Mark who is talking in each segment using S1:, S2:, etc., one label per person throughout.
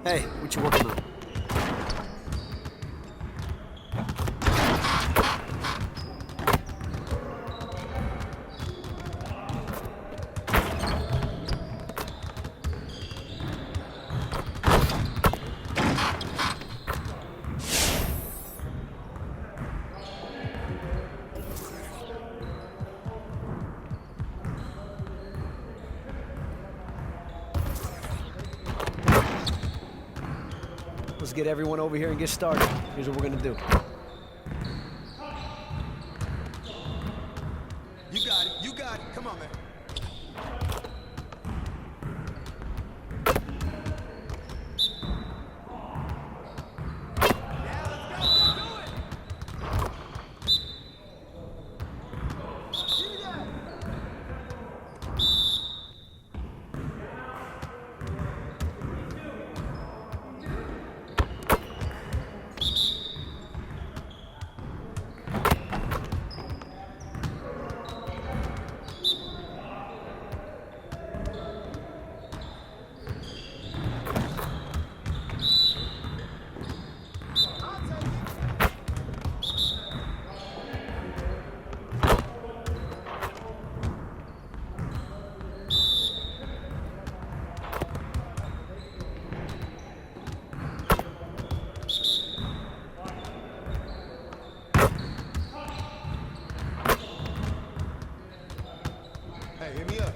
S1: Hey, what you working on? Let's get everyone over here and get started. Here's what we're gonna do.
S2: You got it. You got it. Come on, man. Hey, hit me up.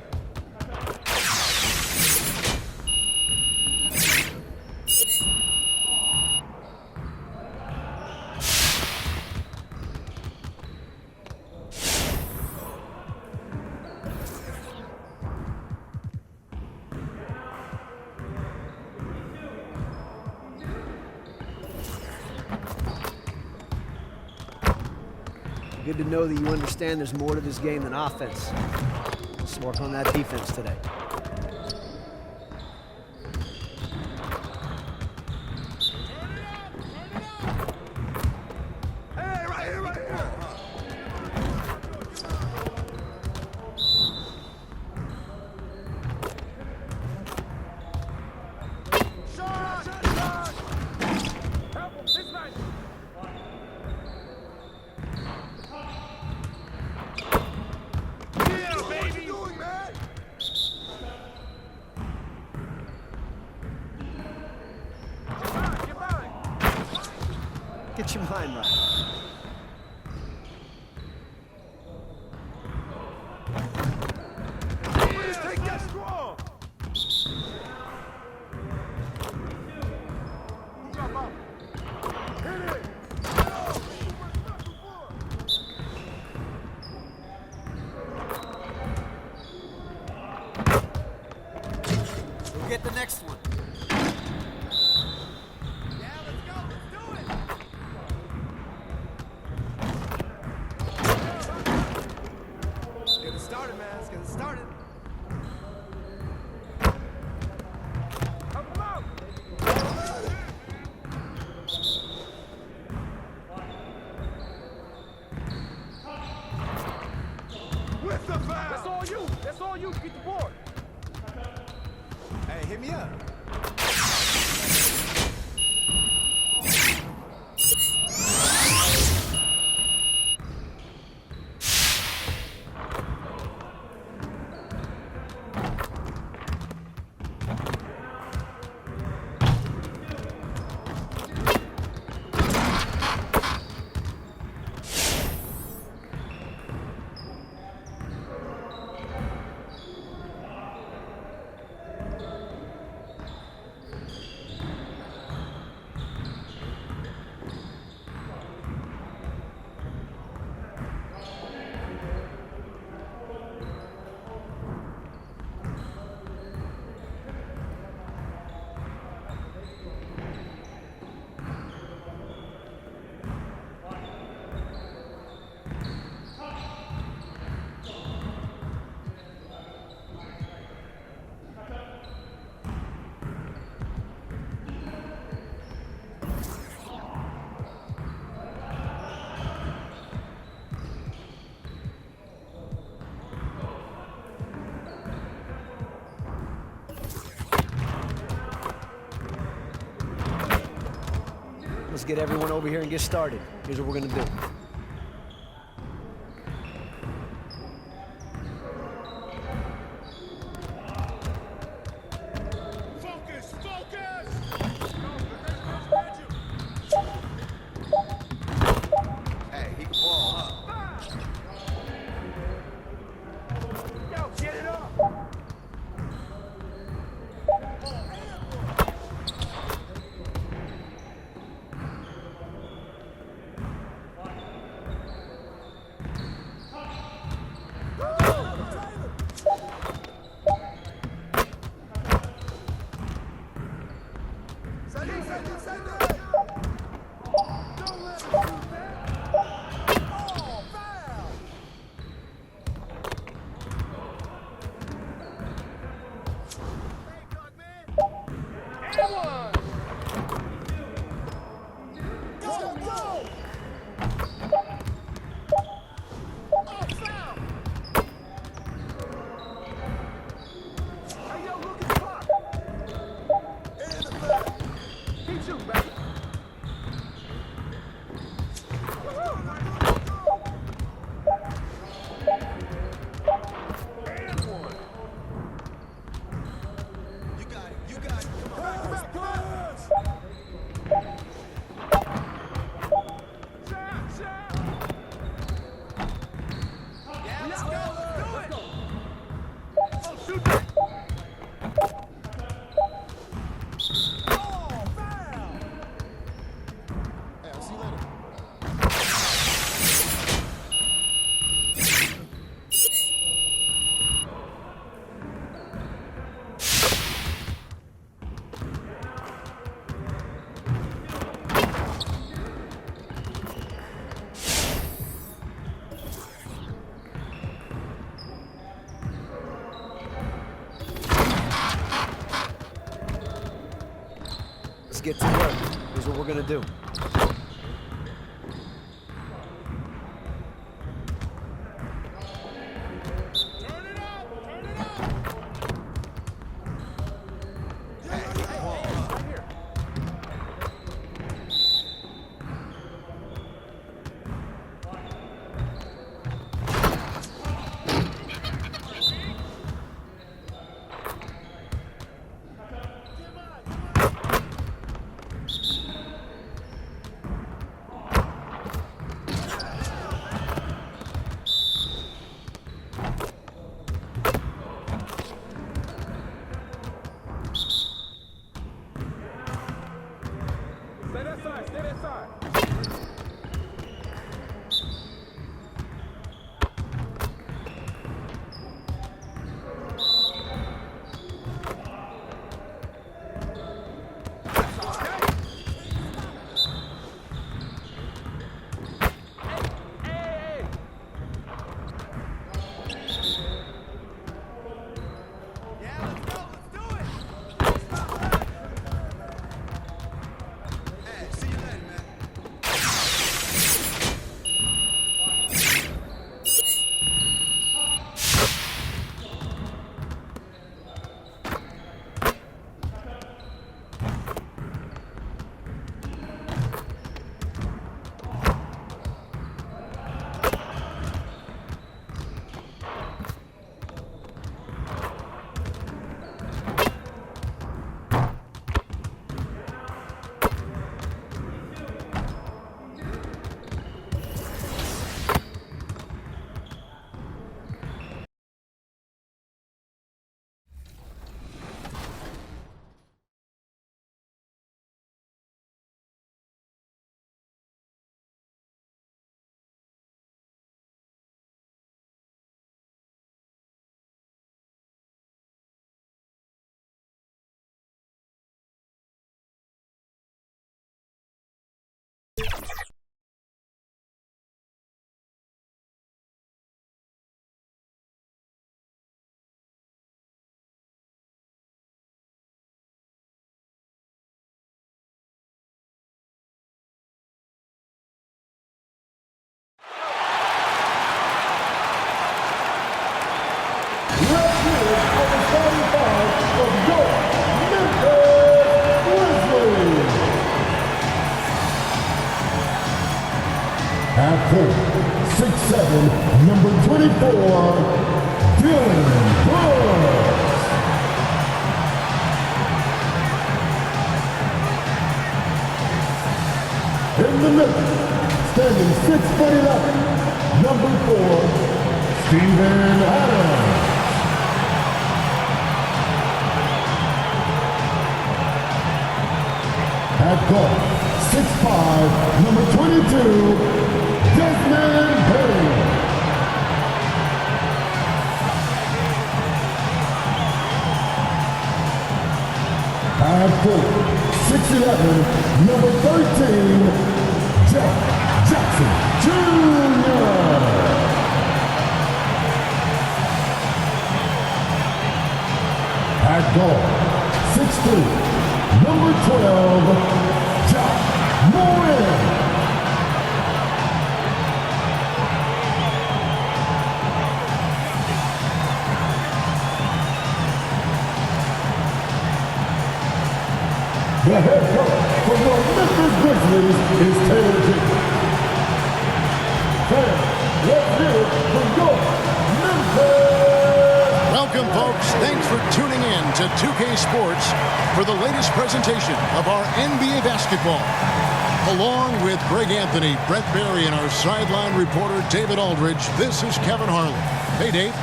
S1: Good to know that you understand there's more to this game than offense. Let's work on that defense today.
S2: Hey, right here, right here. Shot! Shot! Help him, this man! Yeah, baby! What you doing, man? Get behind!
S1: Get your mind right.
S2: Please take that strong! Drop out. Hit it!
S1: We'll get the next one.
S2: Yeah, let's go! Let's do it! Let's get it started, man. Let's get it started. Help him out! With the foul!
S3: That's all you. That's all you. Get the board.
S2: Hey, hit me up.
S1: Let's get everyone over here and get started. Here's what we're gonna do.
S2: Focus! Focus! Hey, he can ball up.
S3: Yo, get it up.
S2: Send it, send it, send it! Don't let him shoot that! Oh, foul! Hey, Doug, man!
S3: And one.
S2: Go, go! Oh, foul!
S3: Hey, yo, look at the clock.
S2: In the back!
S3: Keep shooting, baby. And one.
S2: You got it, you got it. Come on,
S3: Back,
S2: come on.
S3: Shot, shot.
S2: Yeah, let's go, let's do it!
S3: Oh, shoot that.
S2: Oh, foul! Hey, I'll see you later.
S1: Let's get to work. Here's what we're gonna do.
S2: Turn it up! Turn it up! Hey, he can ball up.
S3: Right here. Stay that side, stay that side. Hey,
S2: Yeah, let's go, let's do it! Hey, see you later, man.
S4: 6'7", number 24, Dylan Brooks. In the middle, standing 6'11", number 4, Steven Adams. At guard, 6'5", number 22, Desmond Payne. At forward, 6'11", number 13, Jeff Jackson Jr. At guard, 6'3", number 12, Jack Moran. The head coach for the Memphis Grizzlies is Taylor Jenkins. Taylor, let's hear it from your Memphis.
S5: Welcome, folks. Thanks for tuning in to 2K Sports for the latest presentation of our NBA basketball. Along with Greg Anthony, Brett Berry, and our sideline reporter, David Aldridge, this is Kevin Harlan. Hey, Dave.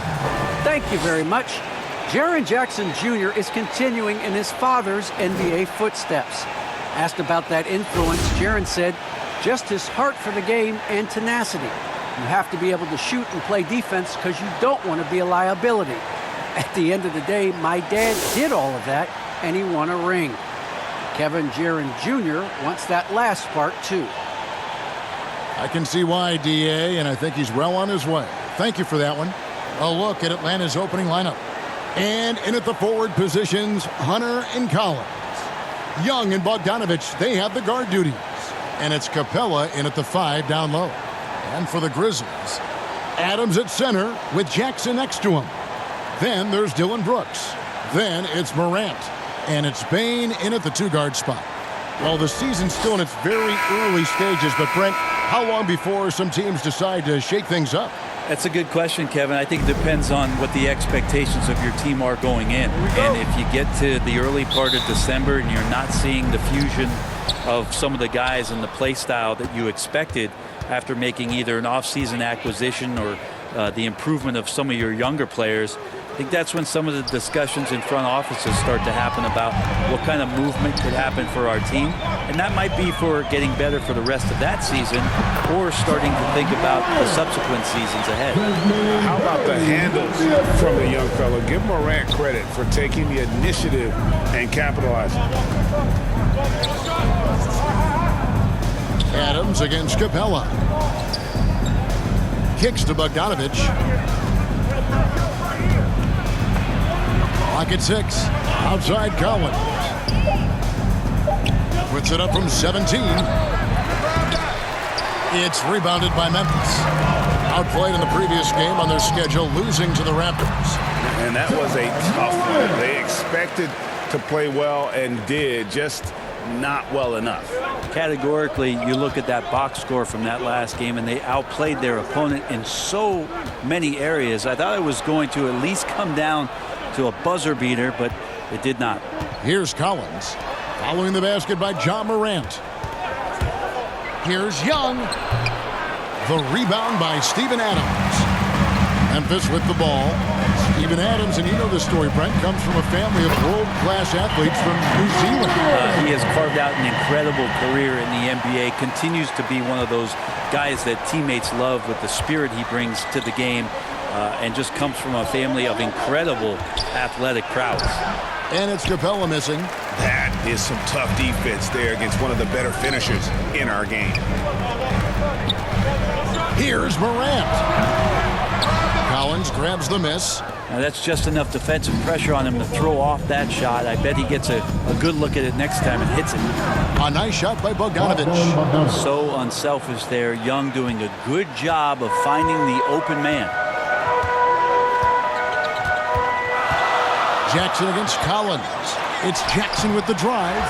S6: Thank you very much. Jaren Jackson Jr. is continuing in his father's NBA footsteps. Asked about that influence, Jaren said, just his heart for the game and tenacity. You have to be able to shoot and play defense because you don't want to be a liability. At the end of the day, my dad did all of that, and he won a ring. Kevin Jaren Jr. wants that last part, too.
S5: I can see why, DA, and I think he's well on his way. Thank you for that one. A look at Atlanta's opening lineup. And in at the forward positions, Hunter and Collins. Young and Bogdanovich, they have the guard duties. And it's Capella in at the 5 down low. And for the Grizzlies, Adams at center with Jackson next to him. Then there's Dylan Brooks. Then it's Morant. And it's Bane in at the 2-guard spot. Well, the season's still in its very early stages, but Brent, how long before some teams decide to shake things up?
S7: That's a good question, Kevin. I think it depends on what the expectations of your team are going in. And if you get to the early part of December and you're not seeing the fusion of some of the guys and the play style that you expected after making either an off-season acquisition or the improvement of some of your younger players, I think that's when some of the discussions in front offices start to happen about what kind of movement could happen for our team. And that might be for getting better for the rest of that season or starting to think about the subsequent seasons ahead.
S8: How about the handles from the young fellow? Give Morant credit for taking the initiative and capitalizing.
S5: Adams against Capella. Kicks to Bogdanovich. Clock at 6. Outside Collins. Puts it up from 17. It's rebounded by Memphis. Outplayed in the previous game on their schedule, losing to the Raptors.
S8: And that was a tough one. They expected to play well and did, just not well enough.
S7: Categorically, you look at that box score from that last game, and they outplayed their opponent in so many areas. I thought it was going to at least come down to a buzzer beater, but it did not.
S5: Here's Collins. Following the basket by John Morant. Here's Young. The rebound by Steven Adams. Memphis with the ball. Steven Adams, and you know this story, Brent, comes from a family of world-class athletes from New Zealand.
S7: He has carved out an incredible career in the NBA, continues to be one of those guys that teammates love with the spirit he brings to the game, and just comes from a family of incredible athletic prowess.
S5: And it's Capella missing.
S8: That is some tough defense there against one of the better finishers in our game.
S5: Here's Morant. Collins grabs the miss.
S7: Now that's just enough defensive pressure on him to throw off that shot. I bet he gets a good look at it next time and hits it.
S5: A nice shot by Bogdanovich.
S7: So unselfish there. Young doing a good job of finding the open man.
S5: Jackson against Collins. It's Jackson with the drive.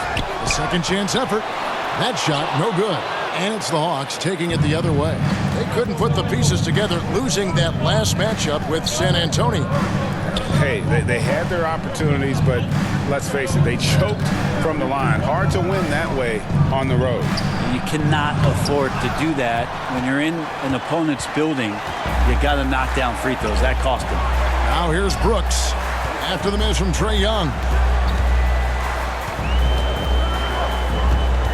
S5: A second chance effort. That shot, no good. And it's the Hawks taking it the other way. They couldn't put the pieces together, losing that last matchup with San Antonio.
S8: Hey, they had their opportunities, but let's face it, they choked from the line. Hard to win that way on the road.
S7: You cannot afford to do that when you're in an opponent's building. You got to knock down free throws. That cost them.
S5: Now here's Brooks after the miss from Trae Young.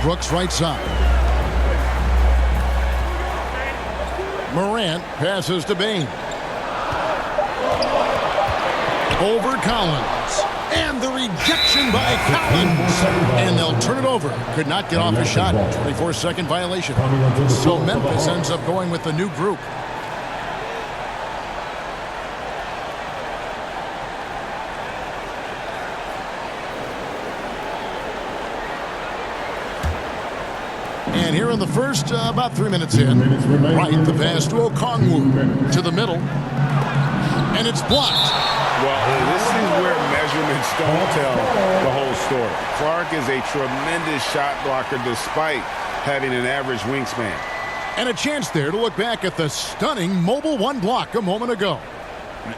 S5: Brooks right side. Morant passes to Bain. Over Collins. And the rejection by Collins. And they'll turn it over. Could not get off a shot. 24-second violation. So Memphis ends up going with the new group. And here in the first, about 3 minutes in, right, the pass to Okongwu to the middle. And it's blocked.
S8: Well, this is where measurements don't tell the whole story. Clark is a tremendous shot blocker despite having an average wingspan.
S5: And a chance there to look back at the stunning mobile one block a moment ago.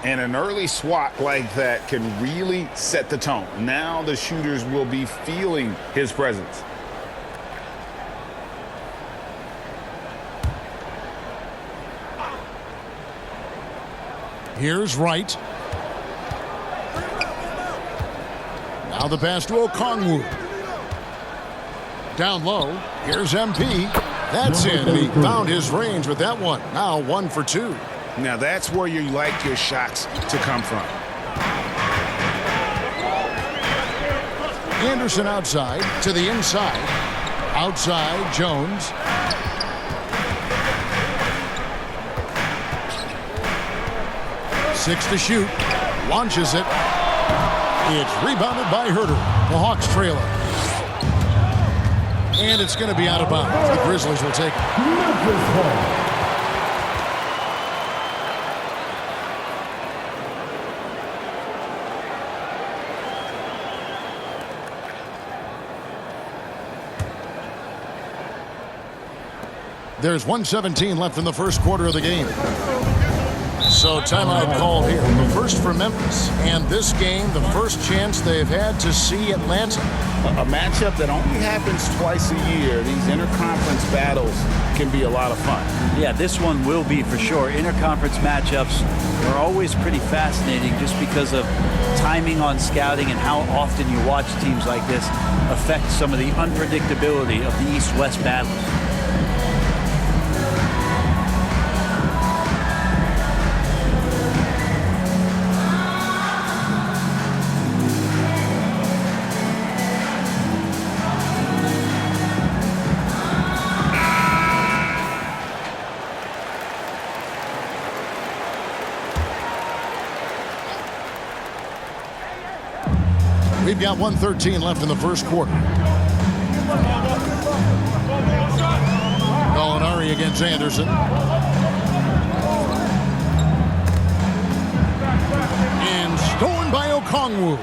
S8: And an early swat like that can really set the tone. Now the shooters will be feeling his presence.
S5: Here's Wright. Now the pass to Okongwu. Down low. Here's MP. That's in, and he found his range with that one. Now 1 for 2.
S8: Now that's where you like your shots to come from.
S5: Anderson outside to the inside. Outside, Jones. Six to shoot. Launches it. It's rebounded by Herter. The Hawks trail it. And it's going to be out of bounds. The Grizzlies will take it. There's 1:17 left in the first quarter of the game. So timeout called here. The first for Memphis. And this game, the first chance they've had to see Atlanta.
S8: A matchup that only happens twice a year. These interconference battles can be a lot of fun.
S7: Yeah, this one will be for sure. Interconference matchups are always pretty fascinating just because of timing on scouting and how often you watch teams like this affect some of the unpredictability of the East-West battle.
S5: We've got 1:13 left in the first quarter. Gallinari against Anderson. And stolen by Okongwu.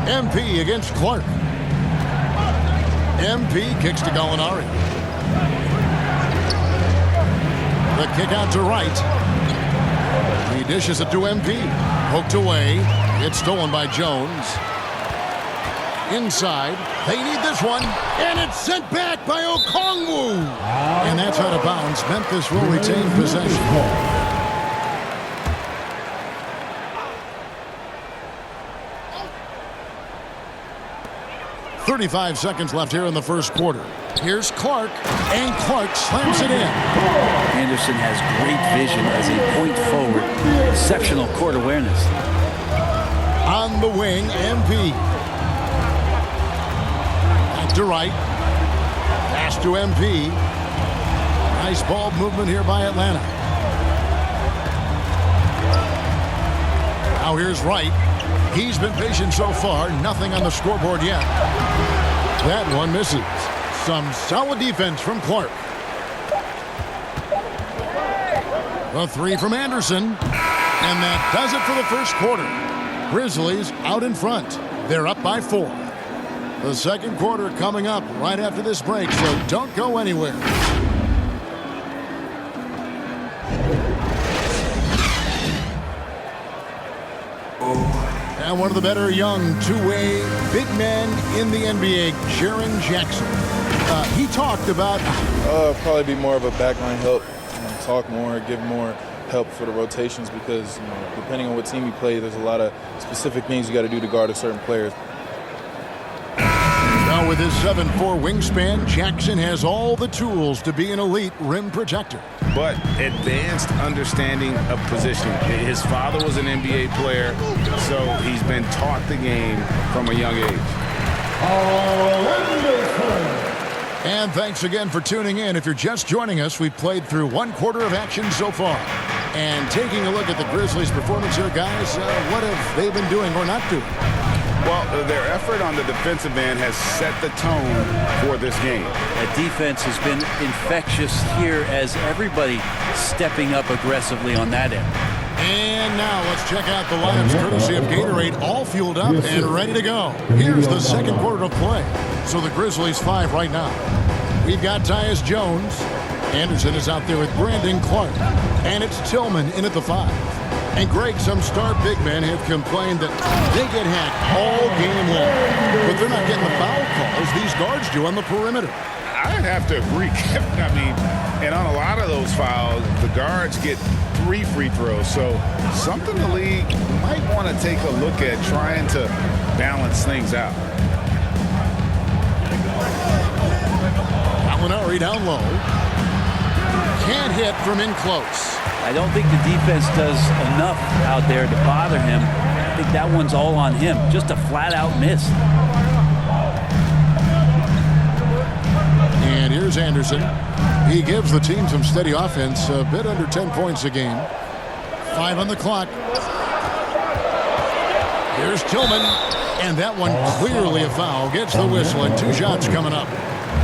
S5: MP against Clark. MP kicks to Gallinari. The kick out to Wright. He dishes it to MP. Poked away. It's stolen by Jones. Inside. They need this one. And it's sent back by Okongwu. And that's out of bounds. Memphis will retain possession. 35 seconds left here in the first quarter. Here's Clark, and Clark slams it in.
S7: Anderson has great vision as a point forward. Exceptional court awareness.
S5: On the wing, MP. Back to Wright. Pass to MP. Nice ball movement here by Atlanta. Now here's Wright. He's been patient so far. Nothing on the scoreboard yet. That one misses. Some solid defense from Clark. The three from Anderson. And that does it for the first quarter. Grizzlies out in front. They're up by 4. The second quarter coming up right after this break, so don't go anywhere. And one of the better young two-way big men in the NBA, Jaren Jackson. He talked about...
S9: Probably be more of a backline help, talk more, give more help for the rotations because, depending on what team you play, there's a lot of specific things you got to do to guard a certain player.
S5: Now with his 7'4" wingspan, Jackson has all the tools to be an elite rim protector.
S8: But advanced understanding of positioning. His father was an NBA player, so he's been taught the game from a young age.
S5: And thanks again for tuning in. If you're just joining us, we've played through one quarter of action so far. And taking a look at the Grizzlies' performance here, guys, what have they been doing or not doing?
S8: Well, their effort on the defensive end has set the tone for this game.
S7: The defense has been infectious here as everybody stepping up aggressively on that end.
S5: And now let's check out the lineups courtesy of Gatorade, all fueled up and ready to go. Here's the second quarter of play. So the Grizzlies 5 right now. We've got Tyus Jones. Anderson is out there with Brandon Clark. And it's Tillman in at the 5. And Greg, some star big men have complained that they get hacked all game long. But they're not getting the foul calls these guards do on the perimeter.
S8: I'd have to agree, Kevin. I mean, and on a lot of those fouls, the guards get 3 free throws. So something the league might want to take a look at trying to balance things out.
S5: Gallinari down low. Can't hit from in close.
S7: I don't think the defense does enough out there to bother him. I think that one's all on him. Just a flat-out miss.
S5: And here's Anderson. He gives the team some steady offense, a bit under 10 points a game. 5 on the clock. Here's Tillman. And that one clearly a foul. Gets the whistle and 2 shots coming up.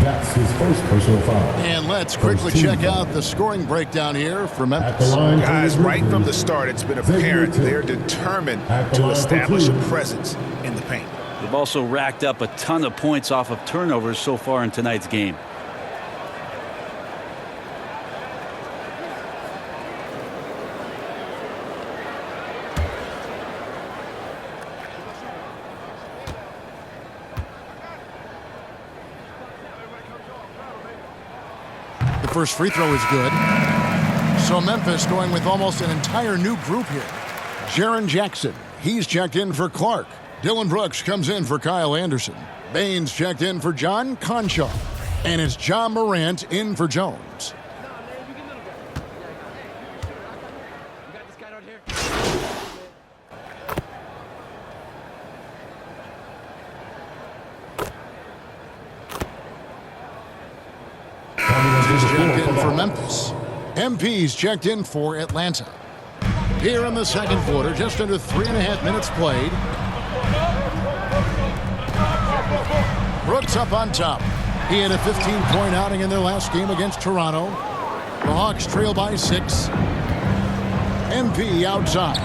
S4: That's his first personal foul.
S5: And let's quickly check out the scoring breakdown here for Memphis.
S8: Guys, right from the start, it's been apparent they're determined to establish a presence in the paint.
S7: They've also racked up a ton of points off of turnovers so far in tonight's game.
S5: First free throw is good. So Memphis going with almost an entire new group here. Jaren Jackson, he's checked in for Clark. Dylan Brooks comes in for Kyle Anderson. Baines checked in for John Conchaw. And it's John Morant in for Jones. Checked in for Memphis. MP's checked in for Atlanta. Here in the second quarter, just under 3.5 minutes played. Brooks up on top. He had a 15-point outing in their last game against Toronto. The Hawks trail by 6. MP outside.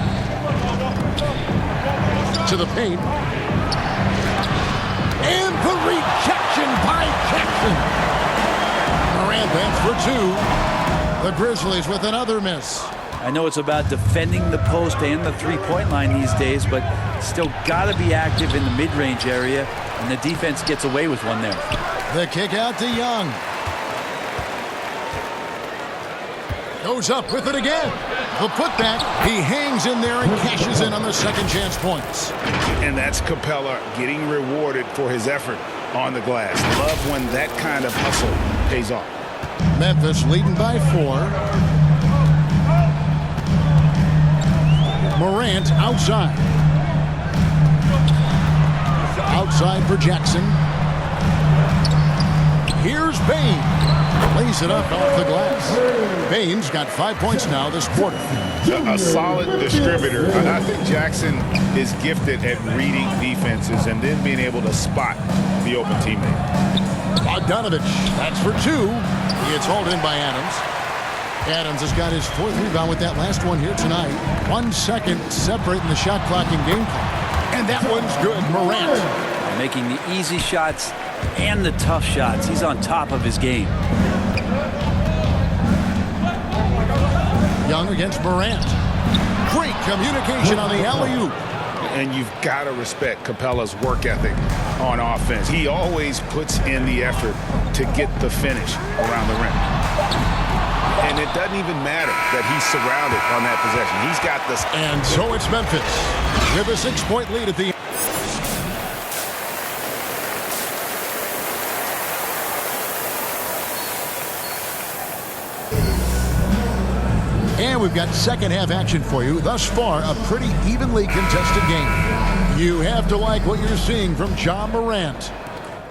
S5: To the paint. And the rejection by Jackson. Morant bends for 2. The Grizzlies with another miss.
S7: I know it's about defending the post and the three-point line these days, but still got to be active in the mid-range area, and the defense gets away with one there.
S5: The kick out to Young. Goes up with it again. The putback. He hangs in there and cashes in on the second chance points.
S8: And that's Capella getting rewarded for his effort on the glass. Love when that kind of hustle pays off.
S5: Memphis leading by 4. Morant outside. Outside for Jackson. Here's Baines. Lays it up off the glass. Baines got 5 points now this quarter.
S8: A solid distributor. I think Jackson is gifted at reading defenses and then being able to spot the open teammate.
S5: Bogdanovich, that's for 2. He gets hauled in by Adams. Adams has got his 4th rebound with that last one here tonight. 1 second separating the shot clock and game clock. And that one's good. Morant.
S7: making the easy shots and the tough shots. He's on top of his game.
S5: Young against Morant. Great communication on the alley-oop.
S8: And you've got to respect Capella's work ethic on offense. He always puts in the effort to get the finish around the rim. And it doesn't even matter that he's surrounded on that possession. He's got this.
S5: And so it's Memphis with a 6-point lead at the end. And we've got second half action for you. Thus far, a pretty evenly contested game. You have to like what you're seeing from John Morant.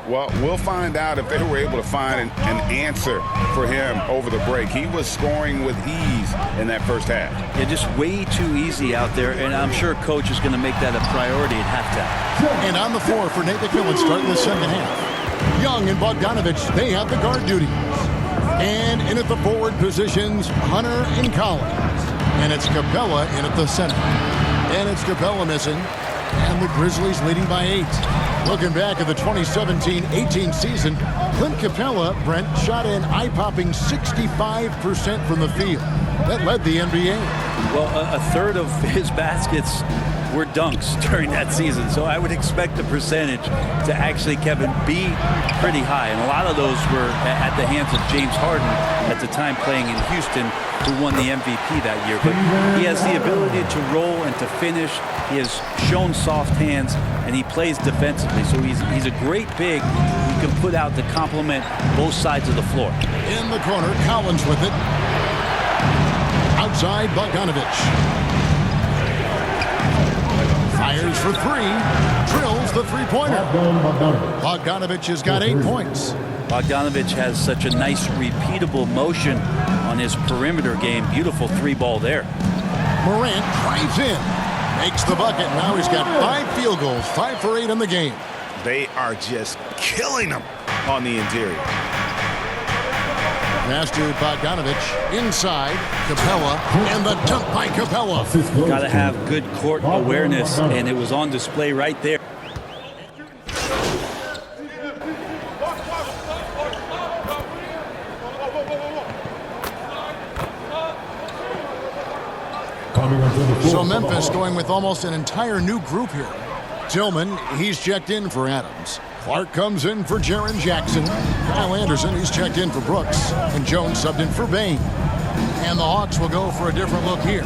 S8: Well, we'll find out if they were able to find an answer for him over the break. He was scoring with ease in that first half.
S7: Yeah, just way too easy out there, and I'm sure Coach is going to make that a priority at halftime.
S5: And on the floor for Nate McMillan starting the second half. Young and Bogdanovich, they have the guard duties. And in at the forward positions, Hunter and Collins. And it's Capella in at the center. And it's Capella missing. And the Grizzlies leading by 8. Looking back at the 2017-18 season, Clint Capella, Brent, shot an eye-popping 65% from the field. That led the NBA.
S7: Well, a third of his baskets were dunks during that season, so I would expect the percentage to actually, Kevin, be pretty high. And a lot of those were at the hands of James Harden at the time playing in Houston, who won the MVP that year. But he has the ability to roll and to finish. He has shown soft hands, and he plays defensively. So he's a great big who can put out to complement both sides of the floor.
S5: In the corner, Collins with it. Outside, Bogdanovich. Fires for 3. Drills the three-pointer. Bogdanovich has got 8 points.
S7: Bogdanovich has such a nice repeatable motion on his perimeter game. Beautiful 3-ball there.
S5: Morant drives in. Makes the bucket. Now he's got 5 field goals. 5 for 8 in the game.
S8: They are just killing him on the interior.
S5: Pass to Bogdanovich. Inside. Capella. And the dunk by Capella.
S7: Got to have good court awareness, and it was on display right there.
S5: So Memphis going with almost an entire new group here. Tillman, he's checked in for Adams. Clark comes in for Jaren Jackson. Kyle Anderson, he's checked in for Brooks. And Jones subbed in for Bain. And the Hawks will go for a different look here.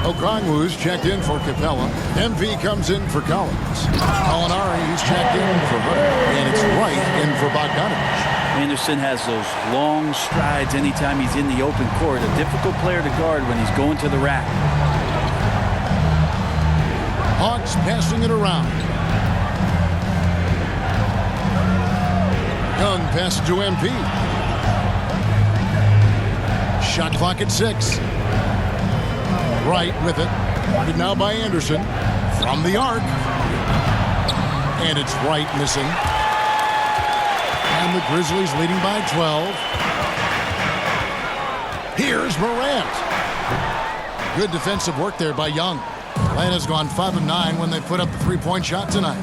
S5: Okongwu's checked in for Capella. MV comes in for Collins. Molinari, he's checked in for Hunter. And it's Wright in for Bogdanovich.
S7: Anderson has those long strides anytime he's in the open court. A difficult player to guard when he's going to the rack.
S5: Hawks passing it around. Young passes to MP. Shot clock at 6. Wright with it. Guarded now by Anderson. From the arc. And it's Wright missing. And the Grizzlies leading by 12. Here's Morant. Good defensive work there by Young. Atlanta's gone 5 of 9 when they put up the 3-point shot tonight.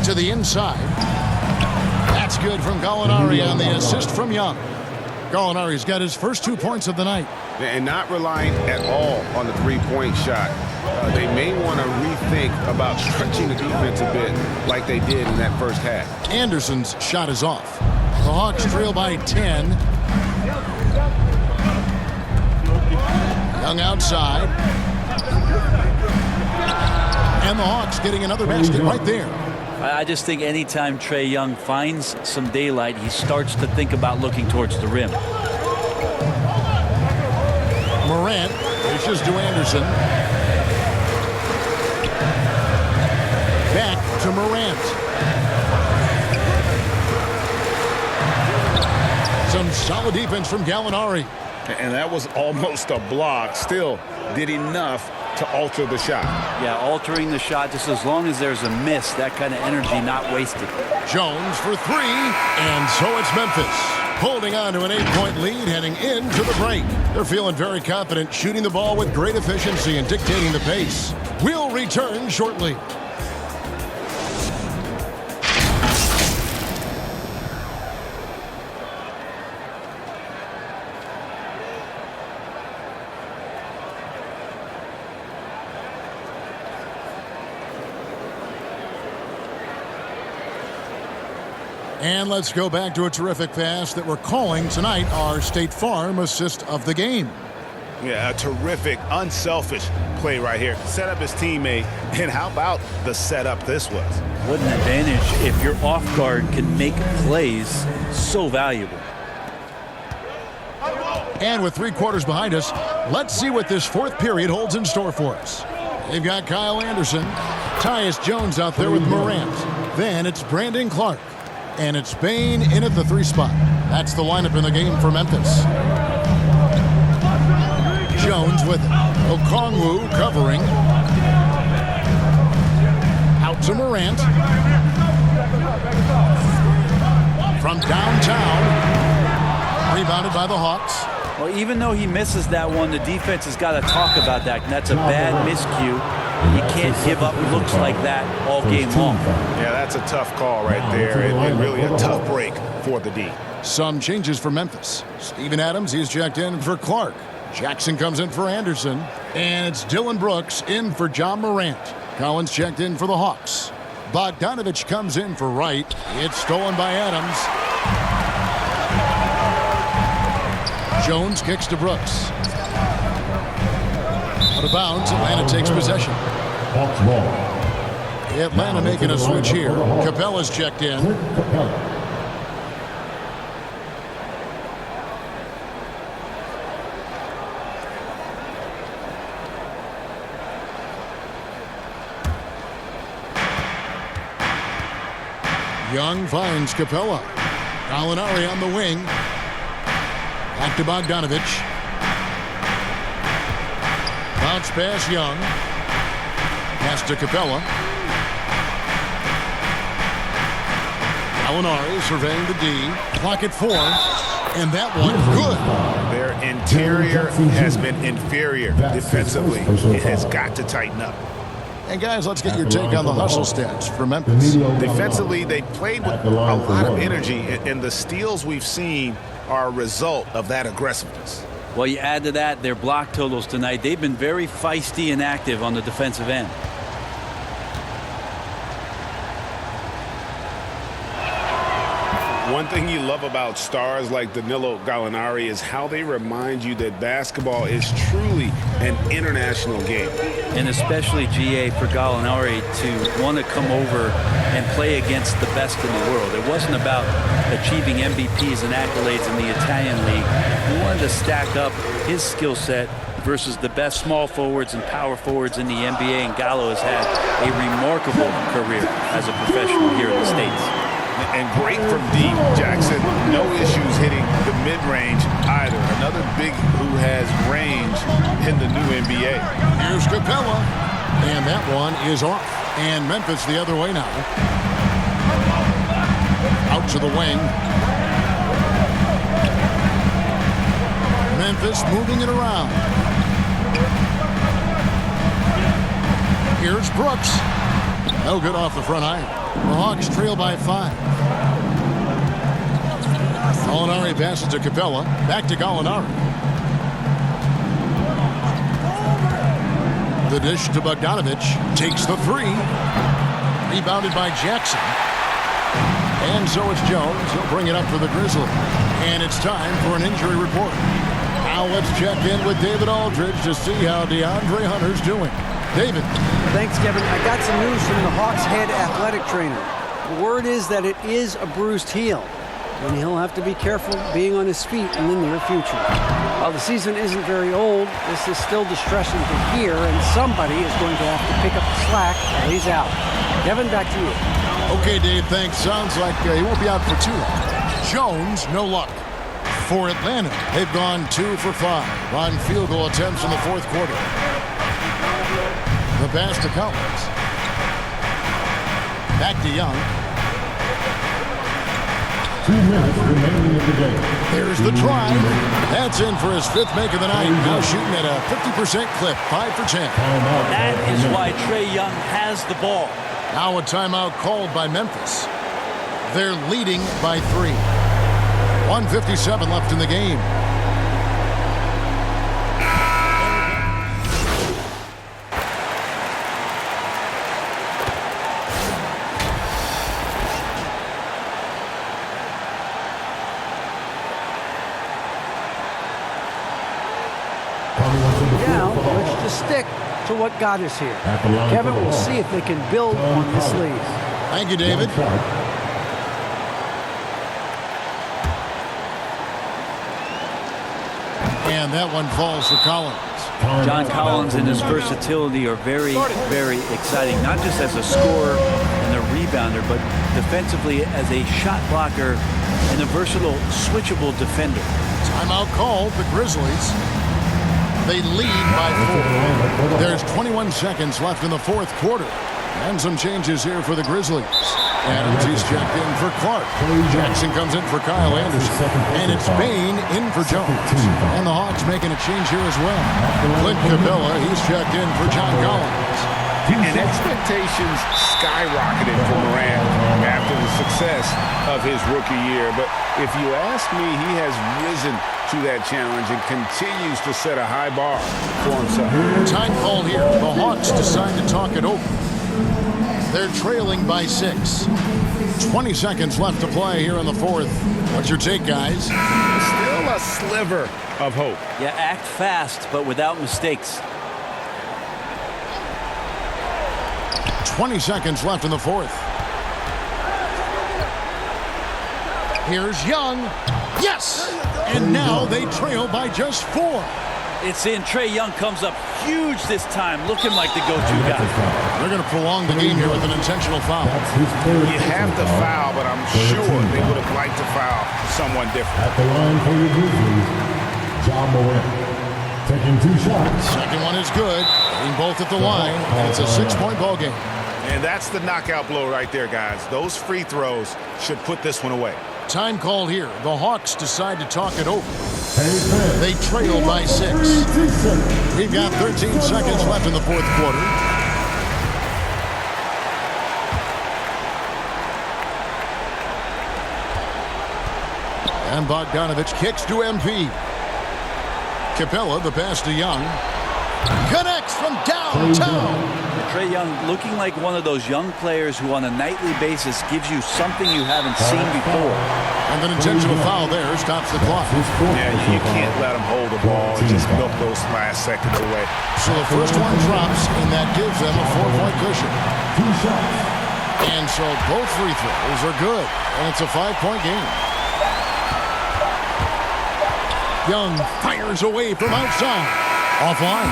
S5: To the inside. That's good from Gallinari on the assist from Young. Gallinari's got his first 2 points of the night.
S8: And not relying at all on the 3-point shot. They may want to rethink about stretching the defense a bit like they did in that first half.
S5: Anderson's shot is off. The Hawks trail by 10. Young outside. And the Hawks getting another basket right there.
S7: I just think anytime Trae Young finds some daylight, he starts to think about looking towards the rim.
S5: Morant dishes to Anderson. Back to Morant. Some solid defense from Gallinari.
S8: And that was almost a block. Still did enough to alter the shot.
S7: Yeah, altering the shot just as long as there's a miss, that kind of energy not wasted.
S5: Jones for three, and so it's Memphis. Holding on to an 8-point lead heading into the break. They're feeling very confident, shooting the ball with great efficiency and dictating the pace. We'll return shortly. And let's go back to a terrific pass that we're calling tonight our State Farm assist of the game.
S8: Yeah, a terrific, unselfish play right here. Set up his teammate, and how about the setup this was?
S7: What an advantage if your off guard can make plays so valuable.
S5: And with 3 quarters behind us, let's see what this fourth period holds in store for us. They've got Kyle Anderson, Tyus Jones out there with Morant. Then it's Brandon Clark. And it's Bain in at the 3 spot. That's the lineup in the game for Memphis. Jones with it. Okongwu covering. Out to Morant. From downtown. Rebounded by the Hawks.
S7: Well, even though he misses that one, the defense has got to talk about that. And that's a bad miscue. You can't give up looks like that all game long.
S8: Yeah, that's a tough call right there, and really a tough break for the D.
S5: Some changes for Memphis. Steven Adams, he's checked in for Clark. Jackson comes in for Anderson. And it's Dylan Brooks in for John Morant. Collins checked in for the Hawks. Bogdanovich comes in for Wright. It's stolen by Adams. Jones kicks to Brooks. Out of bounds, Atlanta takes possession. Atlanta making a switch here. Capella's checked in. Young finds Capella. Gallinari on the wing. Back to Bogdanovich. Bounce pass, Young. Pass to Capella. Gallinari surveying the D. Clock at 4. And that one, good.
S8: Their interior has been inferior defensively. It has got to tighten up.
S5: And guys, let's get your take on the hustle stats for Memphis.
S8: Defensively, they played with a lot of energy, and the steals we've seen are a result of that aggressiveness.
S7: Well, you add to that their block totals tonight. They've been very feisty and active on the defensive end.
S8: One thing you love about stars like Danilo Gallinari is how they remind you that basketball is truly an international game.
S7: And especially, GA, for Gallinari to want to come over and play against the best in the world. It wasn't about achieving MVPs and accolades in the Italian league. He wanted to stack up his skill set versus the best small forwards and power forwards in the NBA, and Gallo has had a remarkable career as a professional here in the States.
S8: And great from deep, Jackson. No issues hitting the mid-range either. Another big who has range in the new NBA.
S5: Here's Capella. And that one is off. And Memphis the other way now. Out to the wing. Memphis moving it around. Here's Brooks. No good off the front iron. The Hawks trail by 5. Gallinari passes to Capella. Back to Gallinari. The dish to Bogdanovich. Takes the 3. Rebounded by Jackson. And so it's Jones. He'll bring it up for the Grizzlies. And it's time for an injury report. Now let's check in with David Aldridge to see how DeAndre Hunter's doing. David.
S6: Thanks, Kevin. I got some news from the Hawks head athletic trainer. The word is that it is a bruised heel, and he'll have to be careful being on his feet in the near future. While the season isn't very old, this is still distressing to hear, and somebody is going to have to pick up the slack while he's out. Kevin, back to you.
S5: Okay, Dave, thanks. Sounds like he won't be out for too long. Jones, no luck. For Atlanta, they've gone 2 for 5 on field goal attempts in the fourth quarter. The pass to Collins. Back to Young.
S4: 2 minutes remaining in the game.
S5: Here's the drive. That's in for his 5th make of the night. Now shooting at a 50% clip, 5 for 10.
S7: That is why Trae Young has the ball.
S5: Now a timeout called by Memphis. They're leading by 3. 1:57 left in the game.
S6: Now, let's just stick to what got us here.
S4: At the line
S6: Kevin
S4: for the
S6: will
S4: ball.
S6: see if they can build on this lead.
S5: Thank you, David. And that one falls for Collins.
S7: John Collins and his versatility are very, very exciting, not just as a scorer and a rebounder, but defensively as a shot blocker and a versatile, switchable defender.
S5: Timeout called, the Grizzlies. They lead by 4. There's 21 seconds left in the 4th quarter. And some changes here for the Grizzlies. Adams, he's checked in for Clark. Jackson comes in for Kyle Anderson. And it's Bain in for Jones. And the Hawks making a change here as well. Clint Capella, he's checked in for John Collins.
S8: And expectations skyrocketed for Morant after the success of his rookie year. But if you ask me, he has risen to that challenge and continues to set a high bar for himself.
S5: Time call here. The Hawks decide to talk it over. They're trailing by 6. 20 seconds left to play here in the 4th. What's your take, guys?
S8: Still a sliver of hope.
S7: Yeah, act fast, but without mistakes.
S5: 20 seconds left in the 4th. Here's Young. Yes! And now they trail by just 4.
S7: It's in. Trae Young comes up huge this time, looking like the go-to guy.
S5: They're going to prolong the game here with an intentional foul.
S8: You have to foul, but I'm sure they would have liked to foul someone different.
S4: At the line for your Grizzlies, John Morant. Taking 2 shots.
S5: Second one is good. Hitting both at the line, and it's a 6-point ball game.
S8: And that's the knockout blow right there, guys. Those free throws should put this one away.
S5: Time called here. The Hawks decide to talk it over. They trail by 6. We've got 13 seconds left in the 4th quarter. And Bogdanovich kicks to MP. Capella, the pass to Young. Connects from downtown.
S7: Trae Young looking like one of those young players who on a nightly basis gives you something you haven't seen before.
S5: And an intentional foul there stops the clock.
S8: Yeah, you can't let him hold the ball and just milk those last seconds away.
S5: So the first one drops, and that gives them a 4-point cushion.
S4: 2 shots.
S5: And so both free throws are good, and it's a 5-point game. Young fires away from outside. Offline.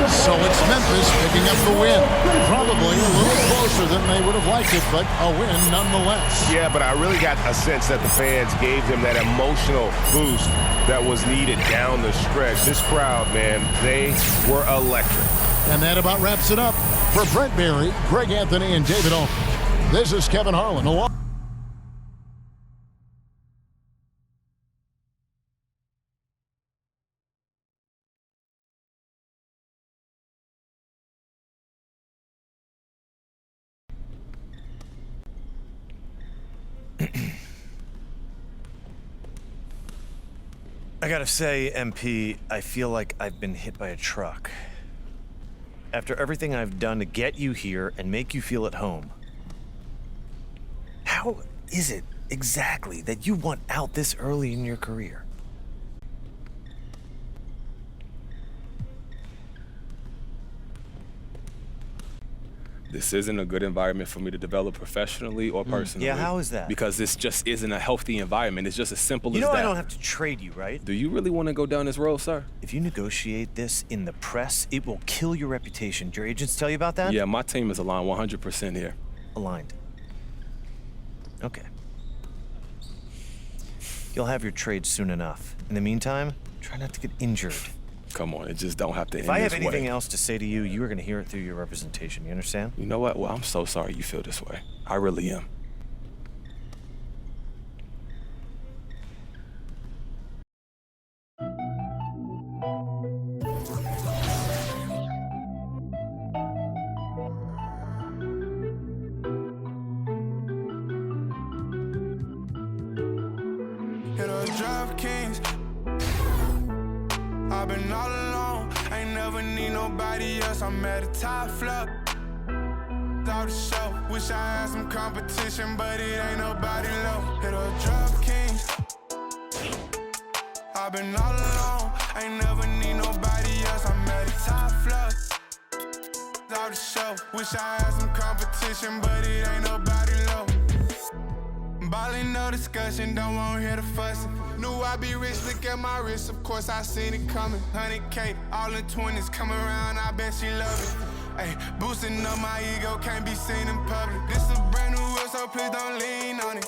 S5: So it's Memphis picking up the win. Probably a little closer than they would have liked it, but a win nonetheless.
S8: Yeah, but I really got a sense that the fans gave them that emotional boost that was needed down the stretch. This crowd, man, they were electric.
S5: And that about wraps it up. For Brent Berry, Greg Anthony, and David Aldridge, this is Kevin Harlan.
S10: I gotta say, MP, I feel like I've been hit by a truck. After everything I've done to get you here and make you feel at home, how is it exactly that you want out this early in your career?
S11: This isn't a good environment for me to develop professionally or personally.
S10: Yeah, how is that?
S11: Because this just isn't a healthy environment. It's just as simple
S10: You
S11: as
S10: know
S11: that.
S10: I don't have to trade you, right?
S11: Do you really want to go down this road, sir?
S10: If you negotiate this in the press, it will kill your reputation. Did your agents tell you about that?
S11: Yeah, my team is aligned 100% here.
S10: Aligned. Okay. You'll have your trade soon enough. In the meantime, try not to get injured.
S11: Come on, it just don't have to end
S10: If I have
S11: this
S10: anything
S11: way.
S10: else to say to you, you are going to hear it through your representation. You understand?
S11: You know what? Well, I'm so sorry you feel this way. I really am.
S2: Hit a DraftKings. I've been all alone. Ain't never need nobody else. I'm at the top floor. Out the show. Wish I had some competition, but it ain't nobody low. Hit a DraftKings. I've been all alone. Ain't never need nobody else. I'm at the top floor. Out the show. Wish I had some competition, but it ain't nobody low. Ballin', no discussion, don't wanna hear the fussing. Knew I'd be rich, look at my wrist, of course I seen it coming. 100K, all in 20s, come around, I bet she love it. Ayy, boosting up my ego, can't be seen in public. This a brand new world, so please don't lean on it.